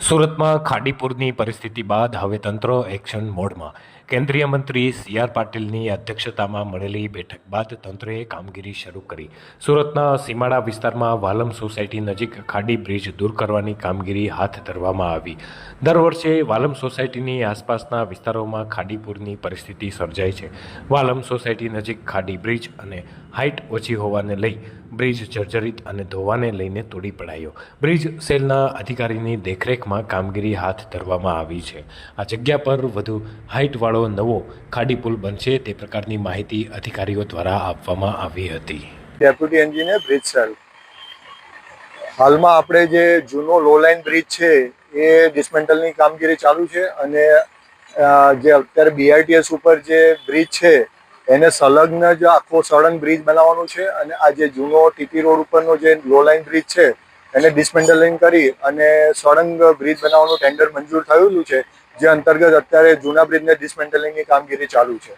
સુરતમાં ખાડીપુરની પરિસ્થિતિ બાદ હવે તંત્ર એક્શન મોડમાં. કેન્દ્રીય મંત્રી સી.આર. પાટીલની અધ્યક્ષતામાં મળેલી બેઠક બાદ તંત્રએ કામગીરી શરૂ કરી. સુરતના સીમાડા વિસ્તારમાં વાલમ સોસાયટી નજીક ખાડી બ્રિજ દૂર કરવાની કામગીરી હાથ ધરવામાં આવી. દર વર્ષે વાલમ સોસાયટીની આસપાસના વિસ્તારોમાં ખાડીપુરની પરિસ્થિતિ સર્જાય છે. વાલમ સોસાયટી નજીક ખાડી બ્રિજ અને હાઇટ ઓછી હોવાને લઈ બ્રિજ જર્જરિત અને ધોવાને લઈને તોડી પડાયો. બ્રિજ સેલના અધિકારીની દેખરેખમાં કામગીરી હાથ ધરવામાં આવી છે. આ જગ્યા પર વધુ હાઇટવાળો નવો ખાડી પુલ બનશે તે પ્રકારની માહિતી અધિકારીઓ દ્વારા આપવામાં આવી હતી. Deputy engineer bridge cell. હાલમાં આપણે જે જૂનો લો લાઇન બ્રિજ છે એ ડિસમેન્ટલની કામગીરી ચાલુ છે અને જે અત્યારે બીઆરટીએસ ઉપર જે બ્રિજ છે એને સંલગ્ન જ આખો સળંગ બ્રિજ બનાવવાનો છે અને આ જે જૂનો ટીપી રોડ ઉપરનો જે લો લાઇન બ્રિજ છે એને ડિસમેન્ટલિંગ કરી અને સળંગ બ્રિજ બનાવવાનું ટેન્ડર મંજૂર થયેલું છે, જે અંતર્ગત અત્યારે જૂના બ્રિજને ડિસમેન્ટલિંગની કામગીરી ચાલુ છે.